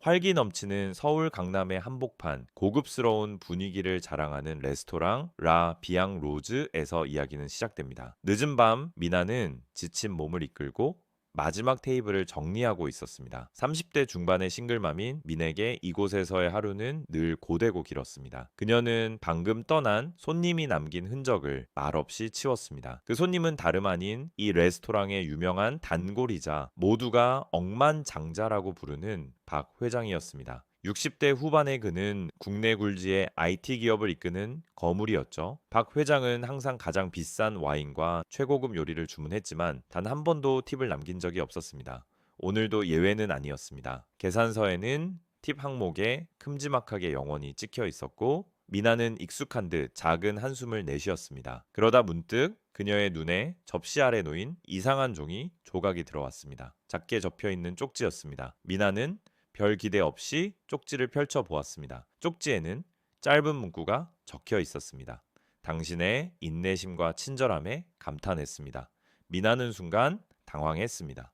활기 넘치는 서울 강남의 한복판, 고급스러운 분위기를 자랑하는 레스토랑 라 비앙 로즈에서 이야기는 시작됩니다. 늦은 밤 미나는 지친 몸을 이끌고 마지막 테이블을 정리하고 있었습니다. 30대 중반의 싱글맘인 민에게 이곳에서의 하루는 늘 고되고 길었습니다. 그녀는 방금 떠난 손님이 남긴 흔적을 말없이 치웠습니다. 그 손님은 다름 아닌 이 레스토랑의 유명한 단골이자 모두가 억만장자라고 부르는 박 회장이었습니다. 60대 후반의 그는 국내 굴지의 IT 기업을 이끄는 거물이었죠. 박 회장은 항상 가장 비싼 와인과 최고급 요리를 주문했지만 단 한 번도 팁을 남긴 적이 없었습니다. 오늘도 예외는 아니었습니다. 계산서에는 팁 항목에 큼지막하게 영원히 찍혀 있었고 미나는 익숙한 듯 작은 한숨을 내쉬었습니다. 그러다 문득 그녀의 눈에 접시 아래 놓인 이상한 종이 조각이 들어왔습니다. 작게 접혀 있는 쪽지였습니다. 미나는 별 기대 없이 쪽지를 펼쳐 보았습니다. 쪽지에는 짧은 문구가 적혀 있었습니다. 당신의 인내심과 친절함에 감탄했습니다. 미나는 순간 당황했습니다.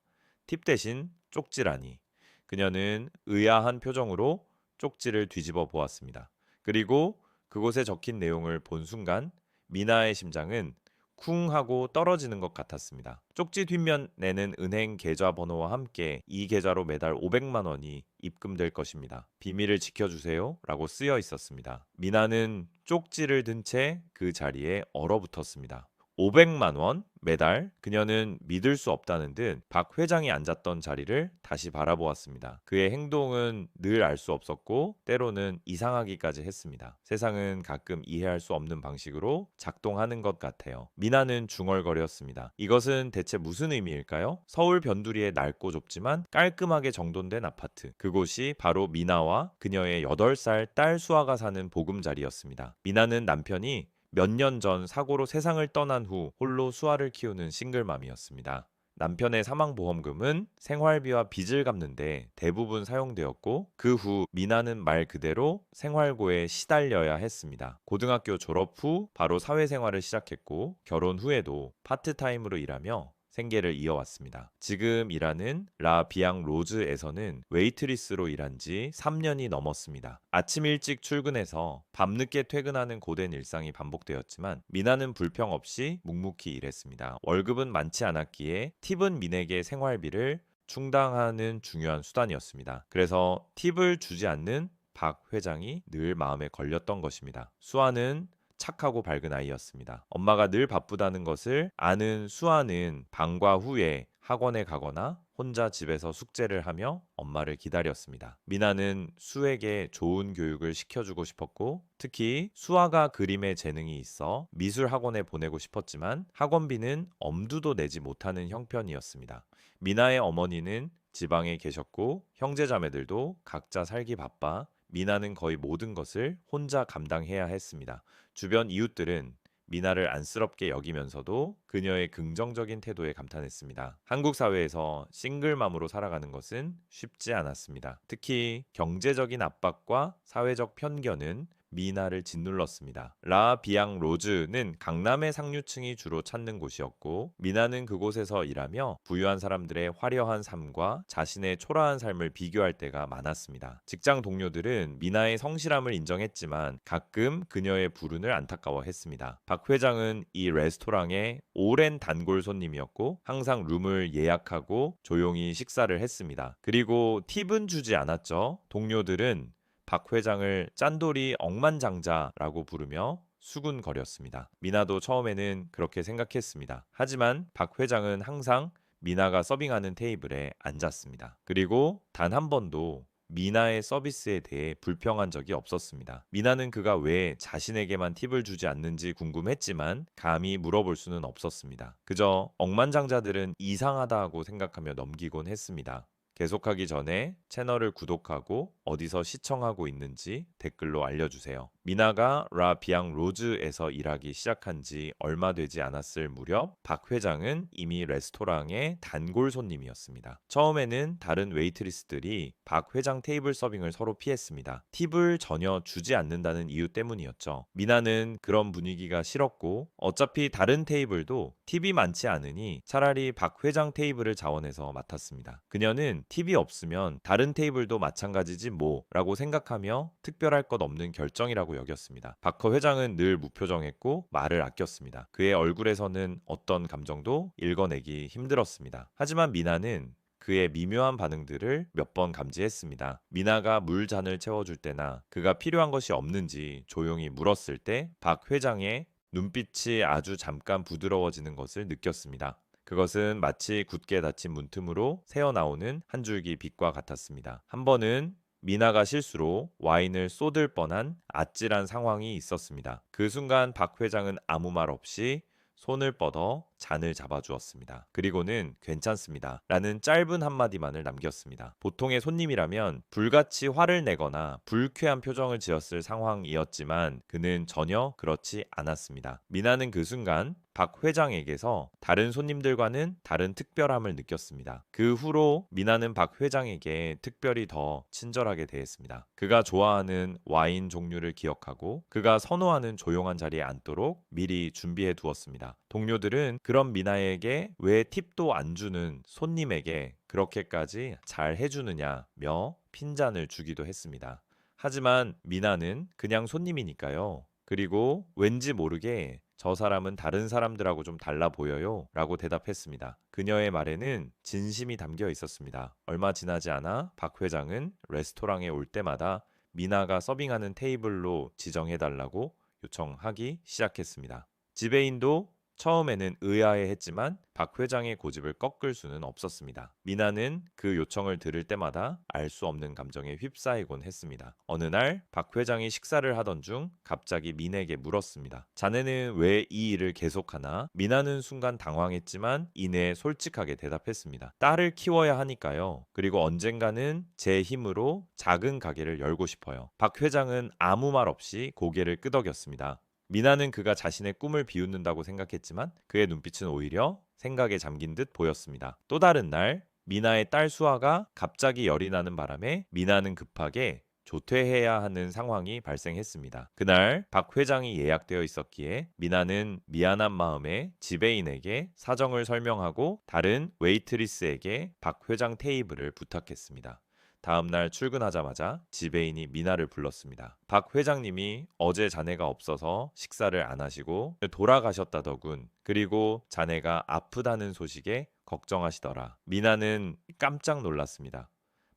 팁 대신 쪽지라니. 그녀는 의아한 표정으로 쪽지를 뒤집어 보았습니다. 그리고 그곳에 적힌 내용을 본 순간 미나의 심장은 쿵 하고 떨어지는 것 같았습니다. 쪽지 뒷면에는 은행 계좌번호와 함께 이 계좌로 매달 500만 원이 입금될 것입니다. 비밀을 지켜주세요 라고 쓰여 있었습니다. 미나는 쪽지를 든 채 그 자리에 얼어붙었습니다. 500만 원 매달. 그녀는 믿을 수 없다는 듯 박 회장이 앉았던 자리를 다시 바라보았습니다. 그의 행동은 늘 알 수 없었고 때로는 이상하기까지 했습니다. 세상은 가끔 이해할 수 없는 방식으로 작동하는 것 같아요. 미나는 중얼거렸습니다. 이것은 대체 무슨 의미일까요? 서울 변두리의 넓고 좁지만 깔끔하게 정돈된 아파트. 그곳이 바로 미나와 그녀의 8살 딸 수아가 사는 보금자리였습니다. 미나는 남편이 몇 년 전 사고로 세상을 떠난 후 홀로 수아를 키우는 싱글맘이었습니다. 남편의 사망보험금은 생활비와 빚을 갚는데 대부분 사용되었고 그 후 미나는 말 그대로 생활고에 시달려야 했습니다. 고등학교 졸업 후 바로 사회생활을 시작했고 결혼 후에도 파트타임으로 일하며 생계를 이어왔습니다. 지금 일하는 라 비앙 로즈에서는 웨이트리스로 일한 지 3년이 넘었습니다. 아침 일찍 출근해서 밤늦게 퇴근하는 고된 일상이 반복되었지만 미나는 불평 없이 묵묵히 일했습니다. 월급은 많지 않았기에 팁은 민에게 생활비를 충당하는 중요한 수단이었습니다. 그래서 팁을 주지 않는 박 회장이 늘 마음에 걸렸던 것입니다. 수아는 착하고 밝은 아이였습니다. 엄마가 늘 바쁘다는 것을 아는 수아는 방과 후에 학원에 가거나 혼자 집에서 숙제를 하며 엄마를 기다렸습니다. 미나는 수에게 좋은 교육을 시켜주고 싶었고 특히 수아가 그림에 재능이 있어 미술 학원에 보내고 싶었지만 학원비는 엄두도 내지 못하는 형편이었습니다. 미나의 어머니는 지방에 계셨고 형제자매들도 각자 살기 바빠 미나는 거의 모든 것을 혼자 감당해야 했습니다. 주변 이웃들은 미나를 안쓰럽게 여기면서도 그녀의 긍정적인 태도에 감탄했습니다. 한국 사회에서 싱글맘으로 살아가는 것은 쉽지 않았습니다. 특히 경제적인 압박과 사회적 편견은 미나를 짓눌렀습니다. 라 비앙 로즈는 강남의 상류층이 주로 찾는 곳이었고 미나는 그곳에서 일하며 부유한 사람들의 화려한 삶과 자신의 초라한 삶을 비교할 때가 많았습니다. 직장 동료들은 미나의 성실함을 인정했지만 가끔 그녀의 불운을 안타까워했습니다. 박 회장은 이 레스토랑의 오랜 단골 손님이었고 항상 룸을 예약하고 조용히 식사를 했습니다. 그리고 팁은 주지 않았죠. 동료들은 박 회장을 짠돌이 억만장자라고 부르며 수군거렸습니다. 미나도 처음에는 그렇게 생각했습니다. 하지만 박 회장은 항상 미나가 서빙하는 테이블에 앉았습니다. 그리고 단 한 번도 미나의 서비스에 대해 불평한 적이 없었습니다. 미나는 그가 왜 자신에게만 팁을 주지 않는지 궁금했지만 감히 물어볼 수는 없었습니다. 그저 억만장자들은 이상하다고 생각하며 넘기곤 했습니다. 계속하기 전에 채널을 구독하고 어디서 시청하고 있는지 댓글로 알려주세요. 미나가 라 비앙 로즈에서 일하기 시작한 지 얼마 되지 않았을 무렵 박 회장은 이미 레스토랑의 단골 손님이었습니다. 처음에는 다른 웨이트리스들이 박 회장 테이블 서빙을 서로 피했습니다. 팁을 전혀 주지 않는다는 이유 때문이었죠. 미나는 그런 분위기가 싫었고 어차피 다른 테이블도 팁이 많지 않으니 차라리 박 회장 테이블을 자원해서 맡았습니다. 그녀는 팁이 없으면 다른 테이블도 마찬가지지 뭐라고 생각하며 특별할 것 없는 결정이라고 여겼습니다. 박커 회장은 늘 무표정했고 말을 아꼈습니다. 그의 얼굴에서는 어떤 감정도 읽어내기 힘들었습니다. 하지만 미나는 그의 미묘한 반응들을 몇 번 감지했습니다. 미나가 물잔을 채워줄 때나 그가 필요한 것이 없는지 조용히 물었을 때 박 회장의 눈빛이 아주 잠깐 부드러워지는 것을 느꼈습니다. 그것은 마치 굳게 닫힌 문틈으로 새어나오는 한 줄기 빛과 같았습니다. 한 번은 미나가 실수로 와인을 쏟을 뻔한 아찔한 상황이 있었습니다. 그 순간 박 회장은 아무 말 없이 손을 뻗어 잔을 잡아주었습니다. 그리고는 괜찮습니다. 라는 짧은 한마디만을 남겼습니다. 보통의 손님이라면 불같이 화를 내거나 불쾌한 표정을 지었을 상황이었지만 그는 전혀 그렇지 않았습니다. 미나는 그 순간 박 회장에게서 다른 손님들과는 다른 특별함을 느꼈습니다. 그 후로 미나는 박 회장에게 특별히 더 친절하게 대했습니다. 그가 좋아하는 와인 종류를 기억하고 그가 선호하는 조용한 자리에 앉도록 미리 준비해 두었습니다. 동료들은 그런 미나에게 왜 팁도 안 주는 손님에게 그렇게까지 잘 해주느냐며 핀잔을 주기도 했습니다. 하지만 미나는 그냥 손님이니까요. 그리고 왠지 모르게 저 사람은 다른 사람들하고 좀 달라 보여요 라고 대답했습니다. 그녀의 말에는 진심이 담겨 있었습니다. 얼마 지나지 않아 박 회장은 레스토랑에 올 때마다 미나가 서빙하는 테이블로 지정해달라고 요청하기 시작했습니다. 지배인도 처음에는 의아해했지만 박 회장의 고집을 꺾을 수는 없었습니다. 미나는 그 요청을 들을 때마다 알 수 없는 감정에 휩싸이곤 했습니다. 어느 날 박 회장이 식사를 하던 중 갑자기 민에게 물었습니다. 자네는 왜 이 일을 계속하나? 미나는 순간 당황했지만 이내 솔직하게 대답했습니다. 딸을 키워야 하니까요. 그리고 언젠가는 제 힘으로 작은 가게를 열고 싶어요. 박 회장은 아무 말 없이 고개를 끄덕였습니다. 미나는 그가 자신의 꿈을 비웃는다고 생각했지만 그의 눈빛은 오히려 생각에 잠긴 듯 보였습니다. 또 다른 날 미나의 딸 수아가 갑자기 열이 나는 바람에 미나는 급하게 조퇴해야 하는 상황이 발생했습니다. 그날 박 회장이 예약되어 있었기에 미나는 미안한 마음에 지배인에게 사정을 설명하고 다른 웨이트리스에게 박 회장 테이블을 부탁했습니다. 다음 날 출근하자마자 지배인이 미나를 불렀습니다. 박 회장님이 어제 자네가 없어서 식사를 안 하시고 돌아가셨다더군. 그리고 자네가 아프다는 소식에 걱정하시더라. 미나는 깜짝 놀랐습니다.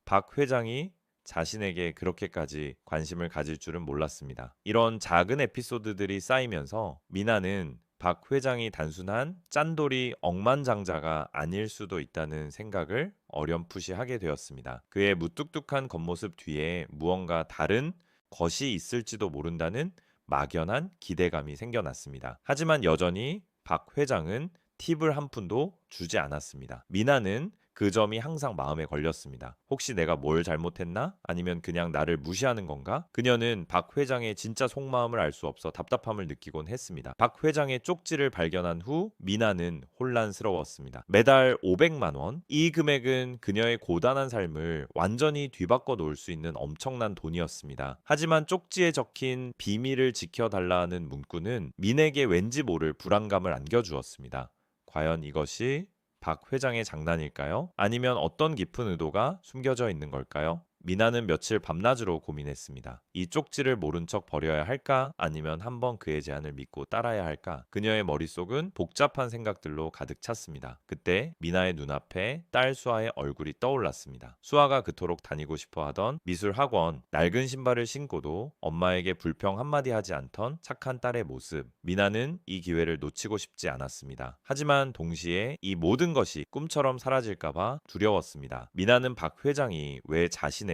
박 회장이 자신에게 그렇게까지 관심을 가질 줄은 몰랐습니다. 이런 작은 에피소드들이 쌓이면서 미나는 박 회장이 단순한 짠돌이 억만장자가 아닐 수도 있다는 생각을 어렴풋이 하게 되었습니다. 그의 무뚝뚝한 겉모습 뒤에 무언가 다른 것이 있을지도 모른다는 막연한 기대감이 생겨났습니다. 하지만 여전히 박 회장은 팁을 한 푼도 주지 않았습니다. 미나는 그 점이 항상 마음에 걸렸습니다. 혹시 내가 뭘 잘못했나? 아니면 그냥 나를 무시하는 건가? 그녀는 박 회장의 진짜 속마음을 알 수 없어 답답함을 느끼곤 했습니다. 박 회장의 쪽지를 발견한 후 미나는 혼란스러웠습니다. 매달 500만 원? 이 금액은 그녀의 고단한 삶을 완전히 뒤바꿔 놓을 수 있는 엄청난 돈이었습니다. 하지만 쪽지에 적힌 비밀을 지켜달라는 문구는 민에게 왠지 모를 불안감을 안겨주었습니다. 과연 이것이 박 회장의 장난일까요? 아니면 어떤 깊은 의도가 숨겨져 있는 걸까요? 미나는 며칠 밤낮으로 고민했습니다. 이 쪽지를 모른 척 버려야 할까? 아니면 한번 그의 제안을 믿고 따라야 할까? 그녀의 머릿속은 복잡한 생각들로 가득 찼습니다. 그때 미나의 눈앞에 딸 수아의 얼굴이 떠올랐습니다. 수아가 그토록 다니고 싶어 하던 미술 학원, 낡은 신발을 신고도 엄마에게 불평 한마디 하지 않던 착한 딸의 모습. 미나는 이 기회를 놓치고 싶지 않았습니다. 하지만 동시에 이 모든 것이 꿈처럼 사라질까봐 두려웠습니다. 미나는 박 회장이 왜 자신에게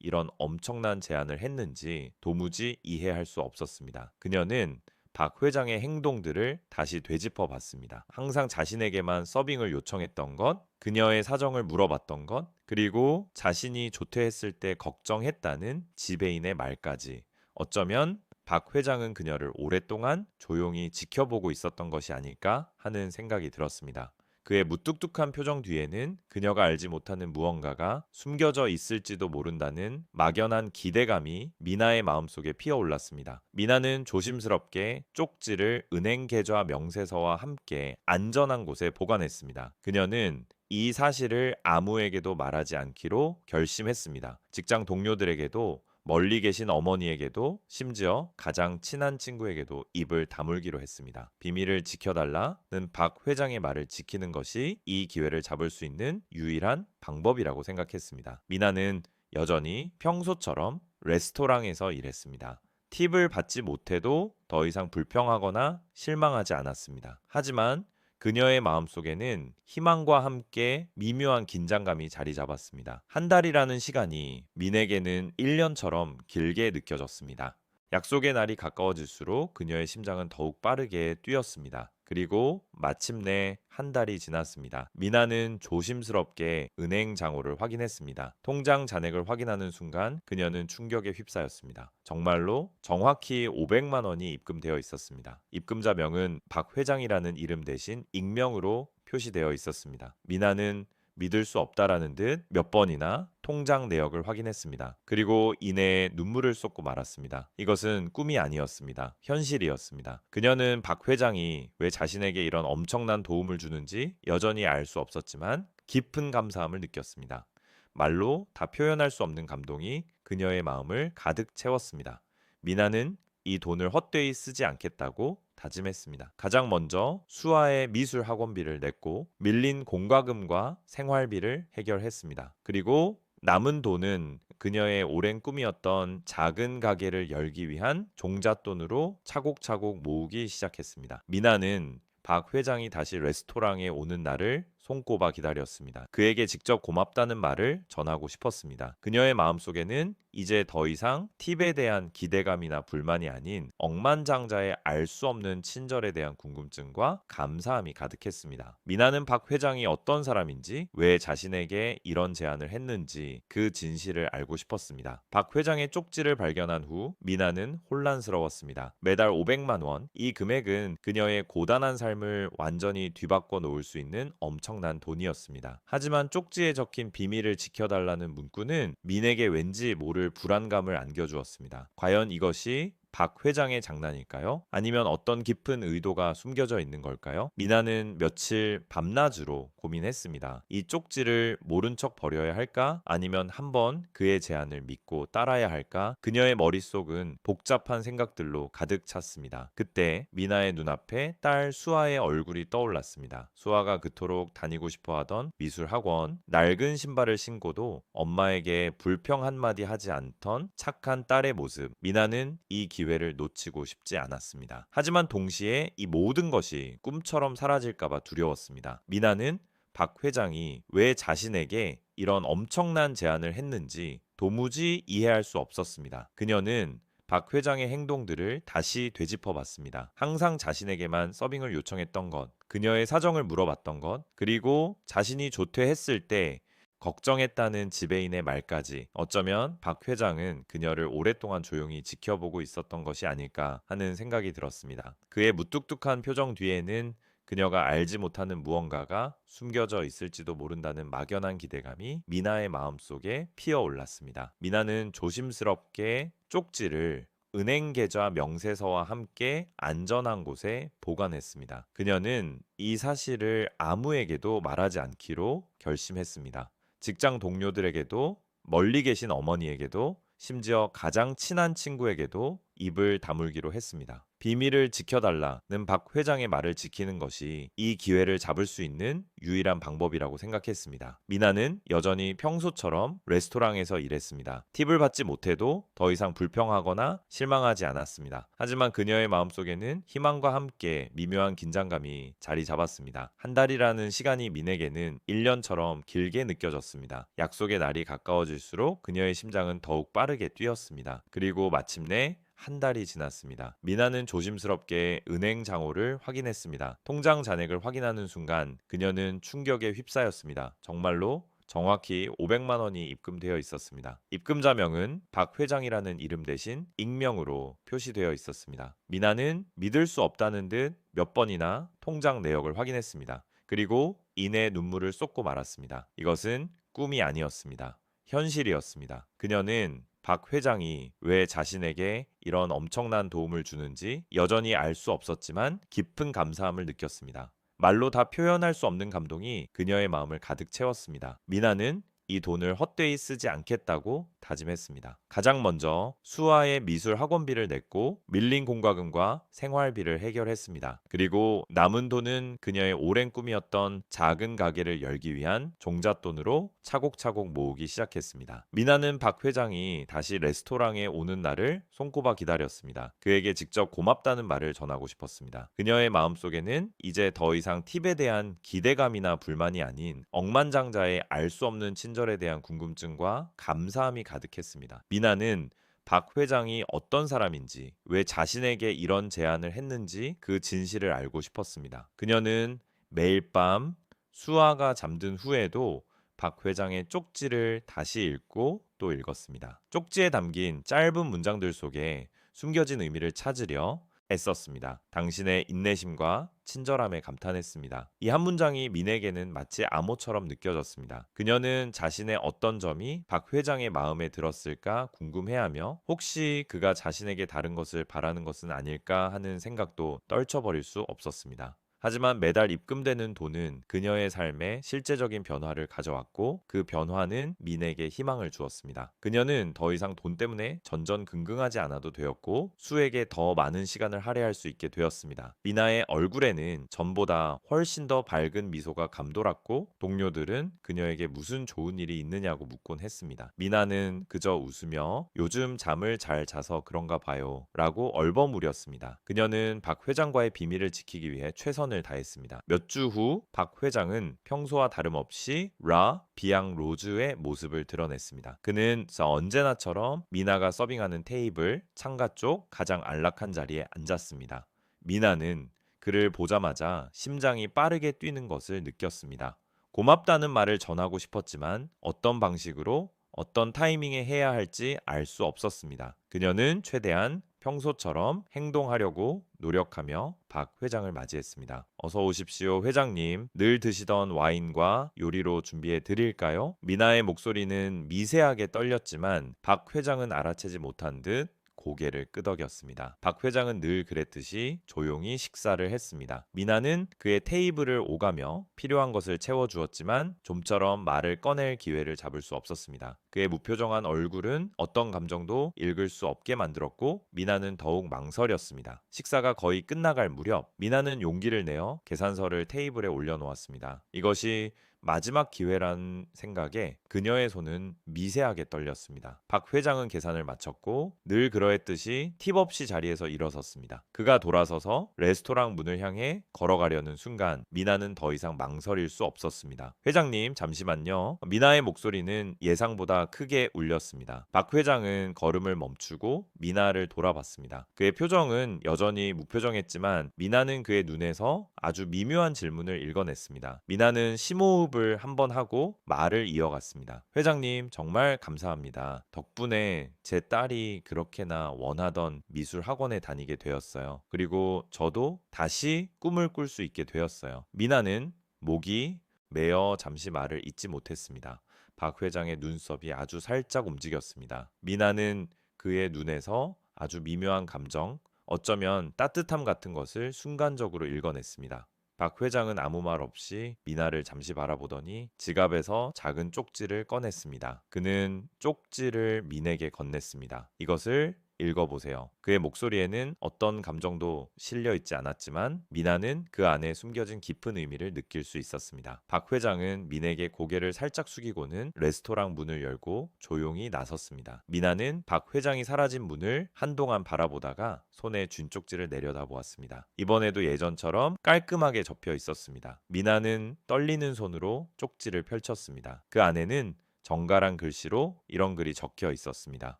이런 엄청난 제안을 했는지 도무지 이해할 수 없었습니다. 그녀는 박 회장의 행동들을 다시 되짚어 봤습니다. 항상 자신에게만 서빙을 요청했던 것, 그녀의 사정을 물어봤던 것, 그리고 자신이 조퇴했을 때 걱정했다는 지배인의 말까지. 어쩌면 박 회장은 그녀를 오랫동안 조용히 지켜보고 있었던 것이 아닐까 하는 생각이 들었습니다. 그의 무뚝뚝한 표정 뒤에는 그녀가 알지 못하는 무언가가 숨겨져 있을지도 모른다는 막연한 기대감이 미나의 마음속에 피어올랐습니다. 미나는 조심스럽게 쪽지를 은행 계좌 명세서와 함께 안전한 곳에 보관했습니다. 그녀는 이 사실을 아무에게도 말하지 않기로 결심했습니다. 직장 동료들에게도, 멀리 계신 어머니에게도, 심지어 가장 친한 친구에게도 입을 다물기로 했습니다. 비밀을 지켜달라는 박 회장의 말을 지키는 것이 이 기회를 잡을 수 있는 유일한 방법이라고 생각했습니다. 미나는 여전히 평소처럼 레스토랑에서 일했습니다. 팁을 받지 못해도 더 이상 불평하거나 실망하지 않았습니다. 하지만 그녀의 마음속에는 희망과 함께 미묘한 긴장감이 자리 잡았습니다. 한 달이라는 시간이 민에게는 1년처럼 길게 느껴졌습니다. 약속의 날이 가까워질수록 그녀의 심장은 더욱 빠르게 뛰었습니다. 그리고 마침내 한 달이 지났습니다. 미나는 조심스럽게 은행 장호를 확인했습니다. 통장 잔액을 확인하는 순간 그녀는 충격에 휩싸였습니다. 정말로 정확히 500만 원이 입금되어 있었습니다. 입금자 명은 박 회장이라는 이름 대신 익명으로 표시되어 있었습니다. 미나는 믿을 수 없다라는 듯 몇 번이나 통장 내역을 확인했습니다. 그리고 이내에 눈물을 쏟고 말았습니다. 이것은 꿈이 아니었습니다. 현실이었습니다. 그녀는 박 회장이 왜 자신에게 이런 엄청난 도움을 주는지 여전히 알 수 없었지만 깊은 감사함을 느꼈습니다. 말로 다 표현할 수 없는 감동이 그녀의 마음을 가득 채웠습니다. 미나는 이 돈을 헛되이 쓰지 않겠다고 다짐했습니다. 가장 먼저 수아의 미술 학원비를 냈고 밀린 공과금과 생활비를 해결했습니다. 그리고 남은 돈은 그녀의 오랜 꿈이었던 작은 가게를 열기 위한 종잣돈으로 차곡차곡 모으기 시작했습니다. 미나는 박 회장이 다시 레스토랑에 오는 날을 손꼽아 기다렸습니다. 그에게 직접 고맙다는 말을 전하고 싶었습니다. 그녀의 마음속에는 이제 더 이상 팁에 대한 기대감이나 불만이 아닌 억만장자의 알 수 없는 친절에 대한 궁금증과 감사함이 가득했습니다. 미나는 박 회장이 어떤 사람인지, 왜 자신에게 이런 제안을 했는지 그 진실을 알고 싶었습니다. 박 회장의 쪽지를 발견한 후 미나는 혼란스러웠습니다. 매달 500만 원, 이 금액은 그녀의 고단한 삶을 완전히 뒤바꿔 놓을 수 있는 엄청난 돈이었습니다. 하지만 쪽지에 적힌 비밀을 지켜달라는 문구는 민에게 왠지 모를 불안감을 안겨주었습니다. 과연 이것이 박 회장의 장난일까요? 아니면 어떤 깊은 의도가 숨겨져 있는 걸까요? 미나는 며칠 밤낮으로 고민했습니다. 이 쪽지를 모른 척 버려야 할까? 아니면 한번 그의 제안을 믿고 따라야 할까? 그녀의 머릿속은 복잡한 생각들로 가득 찼습니다. 그때 미나의 눈앞에 딸 수아의 얼굴이 떠올랐습니다. 수아가 그토록 다니고 싶어 하던 미술 학원, 낡은 신발을 신고도 엄마에게 불평 한마디 하지 않던 착한 딸의 모습. 미나는 이 기회를 놓치고 싶지 않았습니다. 하지만 동시에 이 모든 것이 꿈처럼 사라질까봐 두려웠습니다. 미나는 박 회장이 왜 자신에게 이런 엄청난 제안을 했는지 도무지 이해할 수 없었습니다. 그녀는 박 회장의 행동들을 다시 되짚어 봤습니다. 항상 자신에게만 서빙을 요청했던 것, 그녀의 사정을 물어봤던 것, 그리고 자신이 조퇴했을 때 걱정했다는 지배인의 말까지. 어쩌면 박 회장은 그녀를 오랫동안 조용히 지켜보고 있었던 것이 아닐까 하는 생각이 들었습니다. 그의 무뚝뚝한 표정 뒤에는 그녀가 알지 못하는 무언가가 숨겨져 있을지도 모른다는 막연한 기대감이 미나의 마음속에 피어올랐습니다. 미나는 조심스럽게 쪽지를 은행 계좌 명세서와 함께 안전한 곳에 보관했습니다. 그녀는 이 사실을 아무에게도 말하지 않기로 결심했습니다. 직장 동료들에게도, 멀리 계신 어머니에게도, 심지어 가장 친한 친구에게도 입을 다물기로 했습니다. 비밀을 지켜달라는 박 회장의 말을 지키는 것이 이 기회를 잡을 수 있는 유일한 방법이라고 생각했습니다. 미나는 여전히 평소처럼 레스토랑에서 일했습니다. 팁을 받지 못해도 더 이상 불평하거나 실망하지 않았습니다. 하지만 그녀의 마음속에는 희망과 함께 미묘한 긴장감이 자리 잡았습니다. 한 달이라는 시간이 민에게는 1년처럼 길게 느껴졌습니다. 약속의 날이 가까워질수록 그녀의 심장은 더욱 빠르게 뛰었습니다. 그리고 마침내 한 달이 지났습니다. 미나는 조심스럽게 은행 장호를 확인했습니다. 통장 잔액을 확인하는 순간 그녀는 충격에 휩싸였습니다. 정말로 정확히 500만 원이 입금되어 있었습니다. 입금자명은 박 회장이라는 이름 대신 익명으로 표시되어 있었습니다. 미나는 믿을 수 없다는 듯 몇 번이나 통장 내역을 확인했습니다. 그리고 이내 눈물을 쏟고 말았습니다. 이것은 꿈이 아니었습니다. 현실이었습니다. 그녀는 박 회장이 왜 자신에게 이런 엄청난 도움을 주는지 여전히 알 수 없었지만 깊은 감사함을 느꼈습니다. 말로 다 표현할 수 없는 감동이 그녀의 마음을 가득 채웠습니다. 미나는 이 돈을 헛되이 쓰지 않겠다고 다짐했습니다. 가장 먼저 수아의 미술 학원비를 냈고 밀린 공과금과 생활비를 해결했습니다. 그리고 남은 돈은 그녀의 오랜 꿈이었던 작은 가게를 열기 위한 종잣돈으로 차곡차곡 모으기 시작했습니다. 미나는 박 회장이 다시 레스토랑에 오는 날을 손꼽아 기다렸습니다. 그에게 직접 고맙다는 말을 전하고 싶었습니다. 그녀의 마음속에는 이제 더 이상 팁에 대한 기대감이나 불만이 아닌 억만장자의 알 수 없는 친절에 대한 궁금증과 감사함이 가득했습니다. 미나는 박 회장이 어떤 사람인지, 왜 자신에게 이런 제안을 했는지 그 진실을 알고 싶었습니다. 그녀는 매일 밤 수아가 잠든 후에도 박 회장의 쪽지를 다시 읽고 또 읽었습니다. 쪽지에 담긴 짧은 문장들 속에 숨겨진 의미를 찾으려 애썼습니다. 당신의 인내심과 친절함에 감탄했습니다. 이 한 문장이 민에게는 마치 암호처럼 느껴졌습니다. 그녀는 자신의 어떤 점이 박 회장의 마음에 들었을까 궁금해하며 혹시 그가 자신에게 다른 것을 바라는 것은 아닐까 하는 생각도 떨쳐버릴 수 없었습니다. 하지만 매달 입금되는 돈은 그녀의 삶에 실제적인 변화를 가져왔고 그 변화는 민에게 희망을 주었습니다. 그녀는 더 이상 돈 때문에 전전긍긍하지 않아도 되었고 수에게 더 많은 시간을 할애할 수 있게 되었습니다. 미나의 얼굴에는 전보다 훨씬 더 밝은 미소가 감돌았고 동료들은 그녀에게 무슨 좋은 일이 있느냐고 묻곤 했습니다. 미나는 그저 웃으며 요즘 잠을 잘 자서 그런가 봐요 라고 얼버무렸습니다. 그녀는 박 회장과의 비밀을 지키기 위해 최선을 다했습니다. 몇 주 후 박 회장은 평소와 다름없이 라 비앙 로즈의 모습을 드러냈습니다. 그는 언제나처럼 미나가 서빙하는 테이블 창가 쪽 가장 안락한 자리에 앉았습니다. 미나는 그를 보자마자 심장이 빠르게 뛰는 것을 느꼈습니다. 고맙다는 말을 전하고 싶었지만 어떤 방식으로 어떤 타이밍에 해야 할지 알 수 없었습니다. 그녀는 최대한 평소처럼 행동하려고 노력하며 박 회장을 맞이했습니다. 어서 오십시오, 회장님. 늘 드시던 와인과 요리로 준비해 드릴까요? 미나의 목소리는 미세하게 떨렸지만 박 회장은 알아채지 못한 듯 고개를 끄덕였습니다. 박 회장은 늘 그랬듯이 조용히 식사를 했습니다. 미나는 그의 테이블을 오가며 필요한 것을 채워주었지만 좀처럼 말을 꺼낼 기회를 잡을 수 없었습니다. 그의 무표정한 얼굴은 어떤 감정도 읽을 수 없게 만들었고 미나는 더욱 망설였습니다. 식사가 거의 끝나갈 무렵 미나는 용기를 내어 계산서를 테이블에 올려놓았습니다. 이것이 마지막 기회란 생각에 그녀의 손은 미세하게 떨렸습니다. 박 회장은 계산을 마쳤고 늘 그러했듯이 팁 없이 자리에서 일어섰습니다. 그가 돌아서서 레스토랑 문을 향해 걸어가려는 순간 미나는 더 이상 망설일 수 없었습니다. 회장님, 잠시만요. 미나의 목소리는 예상보다 크게 울렸습니다. 박 회장은 걸음을 멈추고 미나를 돌아봤습니다. 그의 표정은 여전히 무표정했지만 미나는 그의 눈에서 아주 미묘한 질문을 읽어냈습니다. 미나는 심호흡을 한번 하고 말을 이어갔습니다. 회장님, 정말 감사합니다. 덕분에 제 딸이 그렇게나 원하던 미술 학원에 다니게 되었어요. 그리고 저도 다시 꿈을 꿀 수 있게 되었어요. 미나는 목이 메어 잠시 말을 잇지 못했습니다. 박 회장의 눈썹이 아주 살짝 움직였습니다. 미나는 그의 눈에서 아주 미묘한 감정, 어쩌면 따뜻함 같은 것을 순간적으로 읽어냈습니다. 박 회장은 아무 말 없이 미나를 잠시 바라보더니 지갑에서 작은 쪽지를 꺼냈습니다. 그는 쪽지를 민에게 건넸습니다. 이것을 읽어보세요. 그의 목소리에는 어떤 감정도 실려 있지 않았지만 미나는 그 안에 숨겨진 깊은 의미를 느낄 수 있었습니다. 박 회장은 민에게 고개를 살짝 숙이고는 레스토랑 문을 열고 조용히 나섰습니다. 미나는 박 회장이 사라진 문을 한동안 바라보다가 손에 쥔 쪽지를 내려다보았습니다. 이번에도 예전처럼 깔끔하게 접혀 있었습니다. 미나는 떨리는 손으로 쪽지를 펼쳤습니다. 그 안에는 정갈한 글씨로 이런 글이 적혀 있었습니다.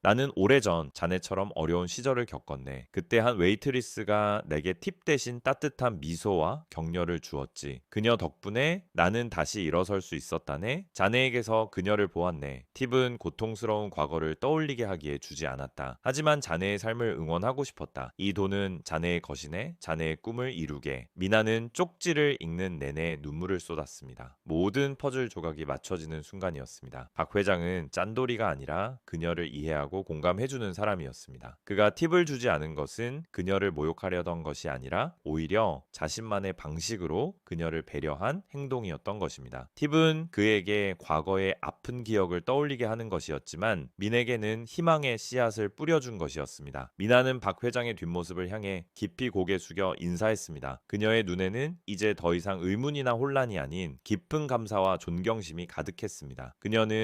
나는 오래전 자네처럼 어려운 시절을 겪었네. 그때 한 웨이트리스가 내게 팁 대신 따뜻한 미소와 격려를 주었지. 그녀 덕분에 나는 다시 일어설 수 있었다네. 자네에게서 그녀를 보았네. 팁은 고통스러운 과거를 떠올리게 하기에 주지 않았다. 하지만 자네의 삶을 응원하고 싶었다. 이 돈은 자네의 것이네. 자네의 꿈을 이루게. 미나는 쪽지를 읽는 내내 눈물을 쏟았습니다. 모든 퍼즐 조각이 맞춰지는 순간이었습니다. 박 회장은 짠돌이가 아니라 그녀를 이해하고 공감해주는 사람이었습니다. 그가 팁을 주지 않은 것은 그녀를 모욕하려던 것이 아니라 오히려 자신만의 방식으로 그녀를 배려한 행동이었던 것입니다. 팁은 그에게 과거의 아픈 기억을 떠올리게 하는 것이었지만 민에게는 희망의 씨앗을 뿌려준 것이었습니다. 미나는 박 회장의 뒷모습을 향해 깊이 고개 숙여 인사했습니다. 그녀의 눈에는 이제 더 이상 의문이나 혼란이 아닌 깊은 감사와 존경심이 가득했습니다. 그녀는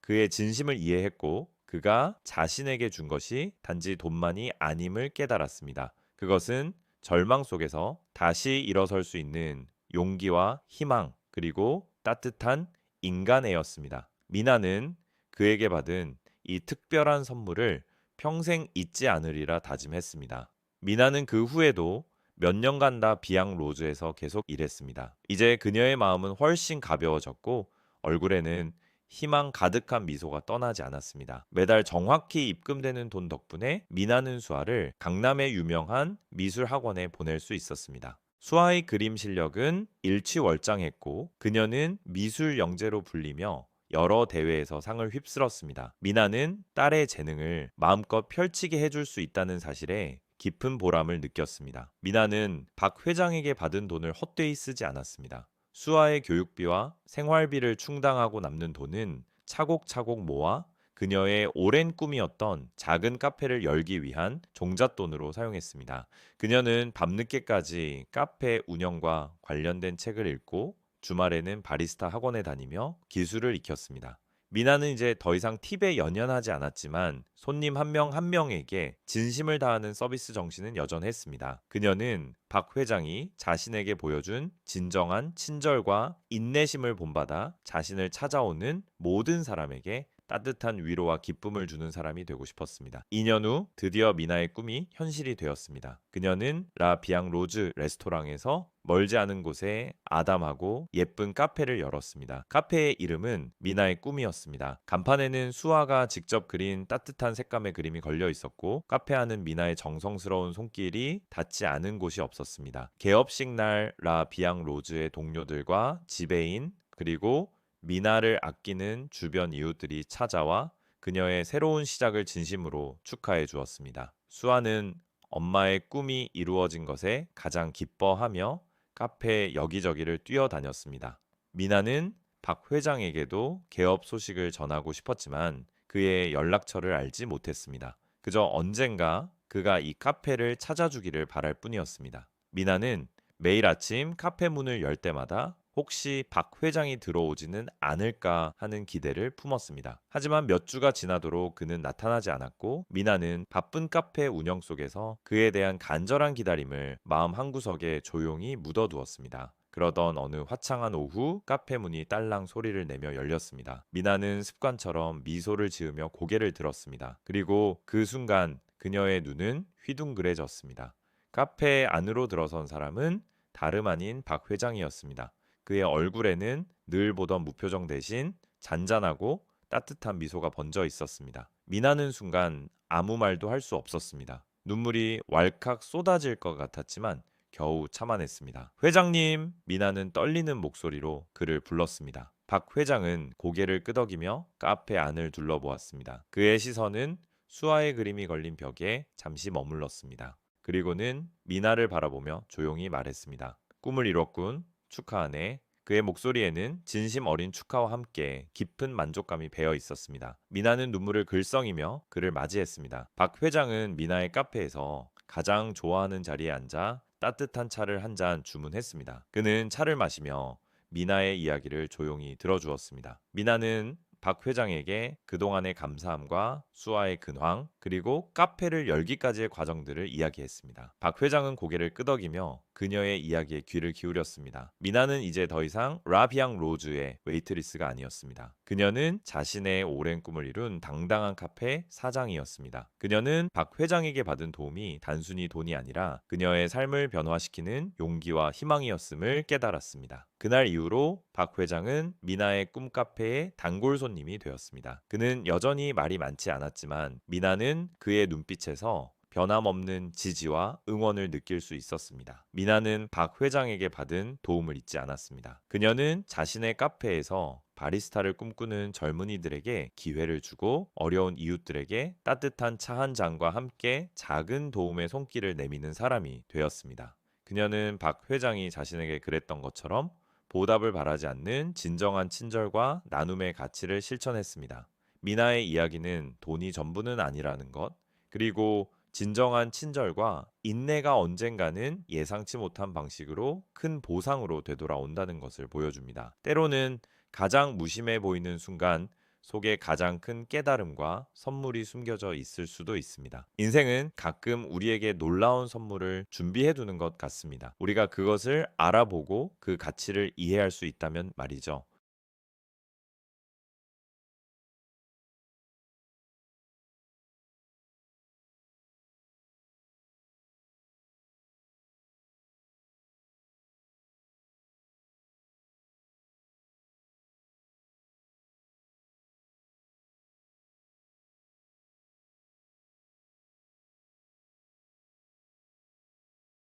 그의 진심을 이해했고 그가 자신에게 준 것이 단지 돈만이 아님을 깨달았습니다. 그것은 절망 속에서 다시 일어설 수 있는 용기와 희망 그리고 따뜻한 인간애였습니다. 미나는 그에게 받은 이 특별한 선물을 평생 잊지 않으리라 다짐했습니다. 미나는 그 후에도 몇 년간 다 비앙 로즈에서 계속 일했습니다. 이제 그녀의 마음은 훨씬 가벼워졌고 얼굴에는 희망 가득한 미소가 떠나지 않았습니다. 매달 정확히 입금되는 돈 덕분에 미나는 수아를 강남의 유명한 미술 학원에 보낼 수 있었습니다. 수아의 그림 실력은 일취월장했고 그녀는 미술 영재로 불리며 여러 대회에서 상을 휩쓸었습니다. 미나는 딸의 재능을 마음껏 펼치게 해줄 수 있다는 사실에 깊은 보람을 느꼈습니다. 미나는 박 회장에게 받은 돈을 헛되이 쓰지 않았습니다. 수아의 교육비와 생활비를 충당하고 남는 돈은 차곡차곡 모아 그녀의 오랜 꿈이었던 작은 카페를 열기 위한 종잣돈으로 사용했습니다. 그녀는 밤늦게까지 카페 운영과 관련된 책을 읽고 주말에는 바리스타 학원에 다니며 기술을 익혔습니다. 미나는 이제 더 이상 팁에 연연하지 않았지만 손님 한 명 한 명에게 진심을 다하는 서비스 정신은 여전했습니다. 그녀는 박 회장이 자신에게 보여준 진정한 친절과 인내심을 본받아 자신을 찾아오는 모든 사람에게 따뜻한 위로와 기쁨을 주는 사람이 되고 싶었습니다. 2년 후 드디어 미나의 꿈이 현실이 되었습니다. 그녀는 라 비앙 로즈 레스토랑에서 멀지 않은 곳에 아담하고 예쁜 카페를 열었습니다. 카페의 이름은 미나의 꿈이었습니다. 간판에는 수아가 직접 그린 따뜻한 색감의 그림이 걸려 있었고 카페 안은 미나의 정성스러운 손길이 닿지 않은 곳이 없었습니다. 개업식 날 라 비앙 로즈의 동료들과 지배인 그리고 미나를 아끼는 주변 이웃들이 찾아와 그녀의 새로운 시작을 진심으로 축하해 주었습니다. 수아는 엄마의 꿈이 이루어진 것에 가장 기뻐하며 카페 여기저기를 뛰어다녔습니다. 미나는 박 회장에게도 개업 소식을 전하고 싶었지만 그의 연락처를 알지 못했습니다. 그저 언젠가 그가 이 카페를 찾아주기를 바랄 뿐이었습니다. 미나는 매일 아침 카페 문을 열 때마다 혹시 박 회장이 들어오지는 않을까 하는 기대를 품었습니다. 하지만 몇 주가 지나도록 그는 나타나지 않았고 미나는 바쁜 카페 운영 속에서 그에 대한 간절한 기다림을 마음 한구석에 조용히 묻어두었습니다. 그러던 어느 화창한 오후 카페 문이 딸랑 소리를 내며 열렸습니다. 미나는 습관처럼 미소를 지으며 고개를 들었습니다. 그리고 그 순간 그녀의 눈은 휘둥그레졌습니다. 카페 안으로 들어선 사람은 다름 아닌 박 회장이었습니다. 그의 얼굴에는 늘 보던 무표정 대신 잔잔하고 따뜻한 미소가 번져 있었습니다. 미나는 순간 아무 말도 할 수 없었습니다. 눈물이 왈칵 쏟아질 것 같았지만 겨우 참아냈습니다. 회장님! 미나는 떨리는 목소리로 그를 불렀습니다. 박 회장은 고개를 끄덕이며 카페 안을 둘러보았습니다. 그의 시선은 수아의 그림이 걸린 벽에 잠시 머물렀습니다. 그리고는 미나를 바라보며 조용히 말했습니다. 꿈을 이뤘군. 축하하네. 그의 목소리에는 진심 어린 축하와 함께 깊은 만족감이 배어 있었습니다. 미나는 눈물을 글썽이며 그를 맞이했습니다. 박 회장은 미나의 카페에서 가장 좋아하는 자리에 앉아 따뜻한 차를 한 잔 주문했습니다. 그는 차를 마시며 미나의 이야기를 조용히 들어주었습니다. 미나는 박 회장에게 그동안의 감사함과 수아의 근황, 그리고 카페를 열기까지의 과정들을 이야기했습니다. 박 회장은 고개를 끄덕이며 그녀의 이야기에 귀를 기울였습니다. 미나는 이제 더 이상 라비앙 로즈의 웨이트리스가 아니었습니다. 그녀는 자신의 오랜 꿈을 이룬 당당한 카페 사장이었습니다. 그녀는 박 회장에게 받은 도움이 단순히 돈이 아니라 그녀의 삶을 변화시키는 용기와 희망이었음을 깨달았습니다. 그날 이후로 박 회장은 미나의 꿈 카페의 단골 손님이 되었습니다. 그는 여전히 말이 많지 않았지만 미나는 그의 눈빛에서 변함없는 지지와 응원을 느낄 수 있었습니다. 미나는 박 회장에게 받은 도움을 잊지 않았습니다. 그녀는 자신의 카페에서 바리스타를 꿈꾸는 젊은이들에게 기회를 주고 어려운 이웃들에게 따뜻한 차 한 잔과 함께 작은 도움의 손길을 내미는 사람이 되었습니다. 그녀는 박 회장이 자신에게 그랬던 것처럼 보답을 바라지 않는 진정한 친절과 나눔의 가치를 실천했습니다. 미나의 이야기는 돈이 전부는 아니라는 것, 그리고 진정한 친절과 인내가 언젠가는 예상치 못한 방식으로 큰 보상으로 되돌아온다는 것을 보여줍니다. 때로는 가장 무심해 보이는 순간 속에 가장 큰 깨달음과 선물이 숨겨져 있을 수도 있습니다. 인생은 가끔 우리에게 놀라운 선물을 준비해 두는 것 같습니다. 우리가 그것을 알아보고 그 가치를 이해할 수 있다면 말이죠.